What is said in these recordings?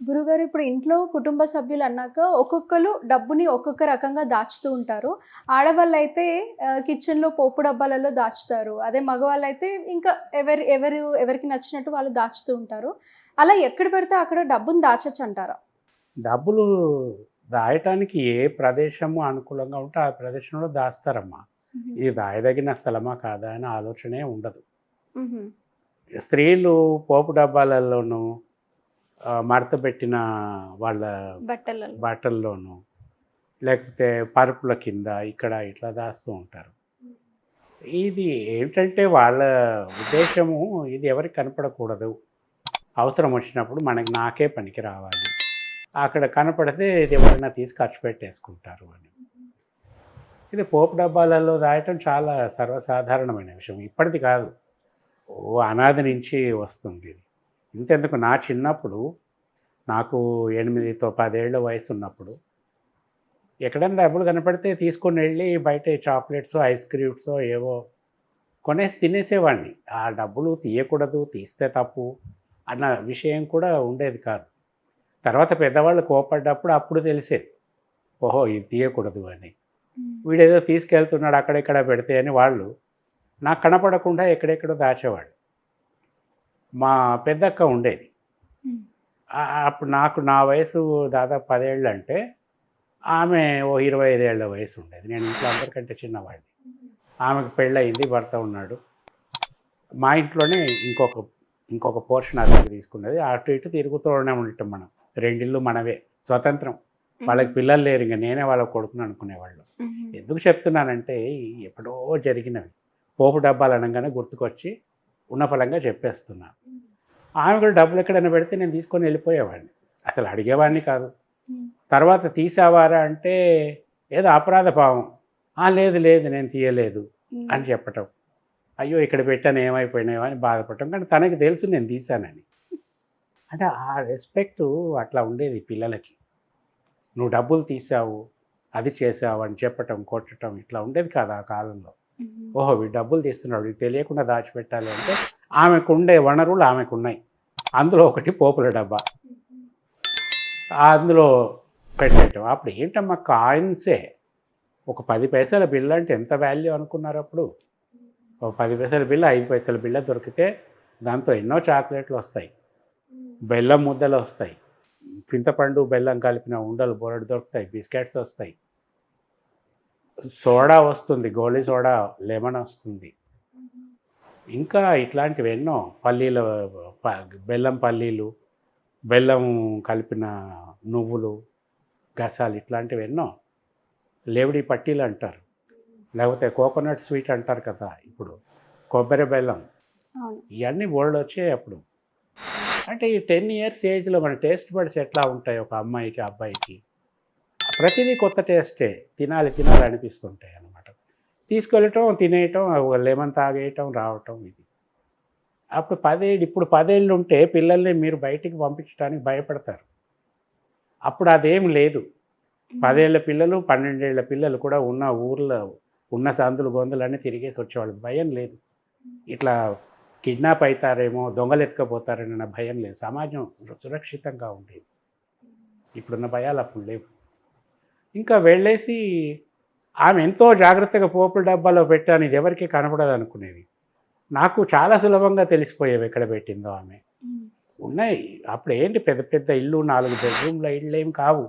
గురుగారు ఇప్పుడు ఇంట్లో కుటుంబ సభ్యులు అన్నాక ఒక్కొక్కరు డబ్బుని ఒక్కొక్క రకంగా దాచుతూ ఉంటారు. ఆడవాళ్ళైతే కిచెన్‌లో పోపు డబ్బాలలో దాచుతారు. అదే మగవాళ్ళైతే ఇంకా ఎవరికి నచ్చినట్టు వాళ్ళు దాచుతూ ఉంటారు. అలా ఎక్కడ పడితే అక్కడ డబ్బుని దాచొచ్చంటారా? డబ్బులు దాయటానికి ఏ ప్రదేశము అనుకూలంగా ఉంటే ఆ ప్రదేశంలో దాస్తారమ్మా. హుహు. ఇది దాయదగిన స్థలమా కాదా అనే ఆలోచనే ఉండదు. హుహు. స్త్రీలు పోపు డబ్బాలలోనూ, మడతబెట్టిన వాళ్ళ బట్టలలో. బట్టల్లోనూ, లేకపోతే పరుపుల కింద ఇక్కడ ఇట్లా దాస్తూ ఉంటారు. ఇది ఏంటంటే వాళ్ళ ఉద్దేశము ఇది ఎవరికి కనపడకూడదు. అవసరం వచ్చినప్పుడు నాకే పనికి రావాలి. అక్కడ కనపడితే ఇది ఎవరైనా తీసి ఖర్చు పెట్టేసుకుంటారు అని. ఇది పోపు డబ్బాలలో దాయటం చాలా సర్వసాధారణమైన విషయం. ఇప్పటిది కాదు. అనాది నుంచి వస్తుంది ఇది. ఇంతెందుకు నా చిన్నప్పుడు నాకు 10 ఏళ్ల వయసు ఉన్నప్పుడు ఎక్కడైనా డబ్బులు కనపడితే తీసుకొని వెళ్ళి బయట చాక్లెట్సో, ఐస్ క్రీమ్సో ఏవో కొనేసి తినేసేవాడిని. ఆ డబ్బులు తీయకూడదు, తీస్తే తప్పు అన్న విషయం కూడా ఉండేది కాదు. తర్వాత పెద్దవాళ్ళు కోపడ్డప్పుడు అప్పుడు తెలిసేది. ఓహో! ఇది తీయకూడదు అని. హ్మ్. వీడేదో తీసుకెళ్తున్నాడు అక్కడిక్కడ పెడితే అని వాళ్ళు నాకు కనపడకుండా ఎక్కడెక్కడో దాచేవాళ్ళు. మా పెద్దక్క ఉండేది. హ్మ్. అప్పుడు నా వయసు దాదాపు 10 ఏళ్ళంటే ఆమె ఓ 25 ఏళ్ల వయసు ఉండేది. నేను ఇంట్లో అందరికంటే చిన్నవాడిని. ఆమెకు పెళ్ళయింది, భర్త ఉన్నాడు. మా ఇంట్లోనే ఇంకొక పోర్షన్ అద్దెకు తీసుకున్నది. అటు ఇటు తిరుగుతూనే ఉంటాం మనం. రెండిళ్ళు మనవే. స్వతంత్రం. వాళ్ళకి హుహు. పిల్లలు లేరు. ఇంక నేనే వాళ్ళ కొడుకుని అనుకునేవాళ్ళం. హుహు. ఎందుకు చెప్తున్నానంటే ఎప్పుడో జరిగినవి. పోపు డబ్బాలు అనంగానే గుర్తుకొచ్చి ఉన్న పళంగా చెప్పేస్తున్నాను. ఆమె కూడా డబ్బులు ఎక్కడైనా పెడితే నేను తీసుకొని వెళ్ళిపోయేవాడిని. అసలు అడిగేవాడిని కాదు. హ్మ్. తర్వాత తీసావారా అంటే ఏదో అపరాధ భావం. లేదు లేదు నేను తీయలేదు హ్మ్. అని చెప్పటం. అయ్యో! ఇక్కడ పెట్టాను ఏమైపోయినాయో అని బాధపడటం. కానీ తనకి తెలుసు నేను తీశానని. అంటే ఆ రెస్పెక్టు అట్లా ఉండేది పిల్లలకి. నువ్వు డబ్బులు తీసావు, అది చేసావు అని చెప్పటం, కొట్టటం ఇట్లా ఉండేది కాదు ఆ కాలంలో. హుహు. ఓహో! వీడు డబ్బులు తీస్తున్నాడు, వీడికి తెలియకుండా దాచిపెట్టాలి అంటే ఆమెకుండే వనరులు ఆమెకున్నాయి. అందులో ఒకటి పోపుల డబ్బా. అందులో పెట్టేయటం. అప్పుడు ఏంటమ్మా కాయిన్సే. ఒక 10 పైసల బిళ్ళ అంటే ఎంత వాల్యూ అనుకున్నారప్పుడు? ఒక 10 పైసల బిళ్ళ, 5 పైసల బిళ్ళ దొరికితే దాంతో ఎన్నో చాక్లెట్‌లు వస్తాయి. బెల్లం ముద్దలొస్తాయి. చింతపండు, బెల్లం కలిపిన ఉండలు బోలెడు దొరుకుతాయి. బిస్కెట్స్ వస్తాయి. సోడా వస్తుంది. గోలీ సోడా, లెమన్ వస్తుంది. ఇంకా ఇట్లాంటివి ఎన్నో ప బెల్లం పల్లీలు, బెల్లం కలిపిన నువ్వులు, గసాలు ఇట్లాంటివి ఎన్నో. లేవిడి పట్టీలు అంటారు. లేకపోతే కోకోనట్ స్వీట్ అంటారు కదా ఇప్పుడు. కొబ్బరి బెల్లం. అవును. ఇయన్నీ బోలెడొచ్చాయి అప్పుడు. అంటే ఈ 10 ఇయర్స్ ఏజ్‌లో మన టేస్ట్ బడ్స్ ఎట్లా ఉంటాయి ఒక అమ్మాయికి, అబ్బాయికి. ప్రతిదీ కొత్త టేస్టే. తినాలి తినాలి అనిపిస్తుంటాయి అన్నమాట. తీసుకెళ్ళటం, తినేయటం, ఒక లెమన్ తాగేయటం, రావటం ఇది. ఇప్పుడు 10 ఏళ్ళు ఉంటే పిల్లల్ని మీరు బయటికి పంపించడానికి భయపడతారు. అప్పుడు అదేం లేదు. 10 హ్మ్. ఏళ్ల పిల్లలు, 12 ఏళ్ల పిల్లలు కూడా ఉన్న ఊర్లో ఉన్న సందులు, గొంతులన్నీ తిరిగేసి వచ్చేవాళ్ళు. భయం లేదు. ఇట్లా కిడ్నాప్ అయితారేమో, దొంగలు ఎత్తుకుపోతారన్న భయం లేదు. సమాజం సురక్షితంగా ఉండేది. ఇప్పుడున్న భయాలు అప్పుడు లేవు. ఇంకా వెళ్ళేసి ఆమె ఎంతో జాగ్రత్తగా పోపుల డబ్బాలో పెట్టాను. ఇది ఎవరికీ కనపడదనుకునేది. నాకు చాలా సులభంగా తెలిసిపోయేవి ఎక్కడ పెట్టిందో ఆమె. హ్మ్. ఉన్నాయి. అప్పుడేంటి పెద్ద పెద్ద ఇల్లు, 4 బెడ్‌రూమ్‌ల ఇళ్ళేం కావు.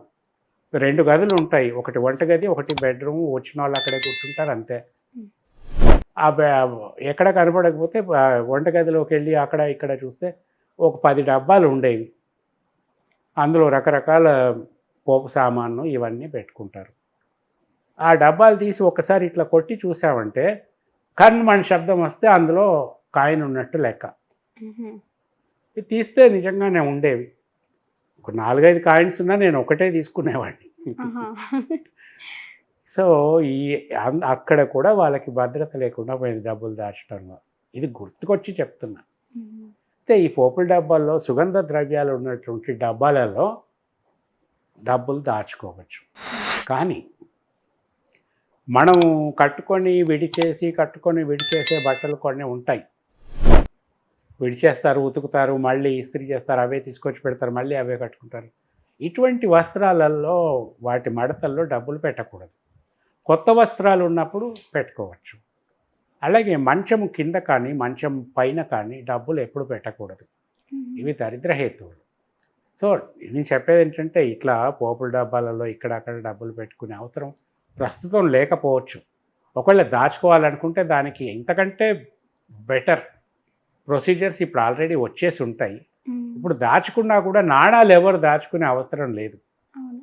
2 గదులు ఉంటాయి. ఒకటి వంటగది, ఒకటి బెడ్‌రూమ్. వచ్చినోళ్ళు అక్కడే కూర్చుంటారు అంతే. హ్మ్. ఆ బె ఎక్కడ కనపడకపోతే వంటగదిలోకెళ్ళి అక్కడ ఇక్కడ చూస్తే ఒక 10 డబ్బాలు ఉండేవి. అందులో రకరకాల పోపు సామాన్లు ఇవన్నీ పెట్టుకుంటారు. ఆ డబ్బాలు తీసి ఒక్కసారి ఇట్లా కొట్టి చూసామంటే కన్‌మని శబ్దం వస్తే అందులో కాయిన్ ఉన్నట్టు లెక్క. హుహు. ఇది తీస్తే నిజంగానే ఉండేవి. ఒక 4, 5 కాయిన్స్ ఉన్నా నేను ఒకటే తీసుకునేవాడిని. ఆహా! సో, ఈ అక్కడ కూడా వాళ్ళకి భద్రత లేకుండా పోయింది డబ్బులు దాచడంలో. ఇది గుర్తుకొచ్చి చెప్తున్నా. హుహు. అయితే ఈ పోపుల డబ్బాల్లో సుగంధ ద్రవ్యాలు ఉన్నటువంటి డబ్బాలలో డబ్బులు దాచుకోవచ్చు. కానీ మనం కట్టుకొని విడిచేసే బట్టలు కొన్ని ఉంటాయి. విడిచేస్తారు, ఉతుకుతారు, మళ్ళీ ఇస్త్రీ చేస్తారు, అవే తీసుకొచ్చి పెడతారు, మళ్ళీ అవే కట్టుకుంటారు. ఇటువంటి వస్త్రాలలో వాటి మడతల్లో డబ్బులు పెట్టకూడదు. కొత్త వస్త్రాలు ఉన్నప్పుడు పెట్టుకోవచ్చు. అలాగే మంచం కింద కానీ, మంచం పైన కానీ డబ్బులు ఎప్పుడు పెట్టకూడదు. ఇవి దరిద్ర హేతువులు. సో నేను చెప్పేది ఏంటంటే ఇట్లా పోపుల డబ్బాలలో ఇక్కడ అక్కడ డబ్బులు పెట్టుకునే అవసరం ప్రస్తుతం లేకపోవచ్చు. ఒకవేళ దాచుకోవాలనుకుంటే దానికి ఇంతకంటే బెటర్ ప్రొసీజర్స్ ఇప్పుడు ఆల్రెడీ వచ్చేసి ఉంటాయి. ఇప్పుడు దాచుకున్నా కూడా నాణాలు ఎవరు దాచుకునే అవసరం లేదు. అవును.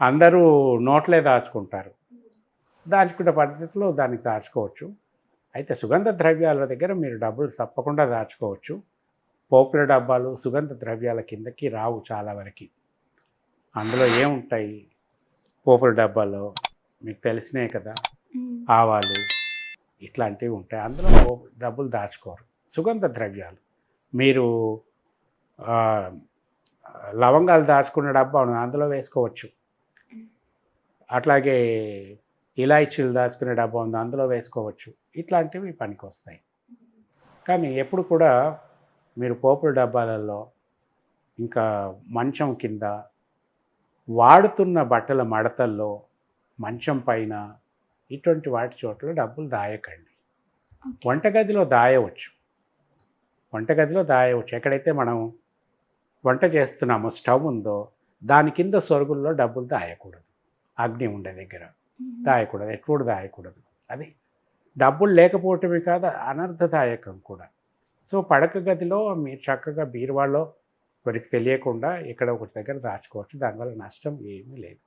అందరూ నోట్లే దాచుకుంటారు. దాచుకునే పద్ధతిలో దానికి దాచుకోవచ్చు. అయితే సుగంధ ద్రవ్యాల దగ్గర మీరు డబ్బులు తప్పకుండా దాచుకోవచ్చు. పోపుల డబ్బాలు సుగంధ ద్రవ్యాల కిందకి రావు చాలా వరకు. అందులో ఏముంటాయి పోపుల డబ్బాలో మీకు తెలిసినాయి కదా, ఆవాలు ఇట్లాంటివి ఉంటాయి. అందులో డబ్బులు దాచుకోరు. సుగంధ ద్రవ్యాలు మీరు ఆ, లవంగాలు దాచుకున్న డబ్బా ఉంది, అందులో వేసుకోవచ్చు. అట్లాగే ఇలాచీలు దాచుకునే డబ్బా ఉంది, అందులో వేసుకోవచ్చు. ఇట్లాంటివి పనికి వస్తాయి. కానీ ఎప్పుడు కూడా మీరు పోపుల డబ్బాలలో ఇంకా మంచం కింద వాడుతున్న బట్టల మడతల్లో మంచం పైన ఇటువంటి వాటి చోట్ల డబ్బులు దాయకండి. వంటగదిలో దాయవచ్చు. వంటగదిలో దాయవచ్చు. ఎక్కడైతే మనం వంట చేస్తున్నామో స్టవ్ ఉందో దాని కింద సొరుగుల్లో డబ్బులు దాయకూడదు. అగ్ని ఉండే దగ్గర దాయకూడదు, ఎప్పుడు దాయకూడదు. అది డబ్బులు లేకపోవటమే కాదు, అనర్థదాయకం కూడా. సో పడక గదిలో మీరు చక్కగా బీరువాలో వారికి తెలియకుండా ఇక్కడ ఒకటి దగ్గర దాచుకోవచ్చు. దానివల్ల నష్టం ఏమీ లేదు.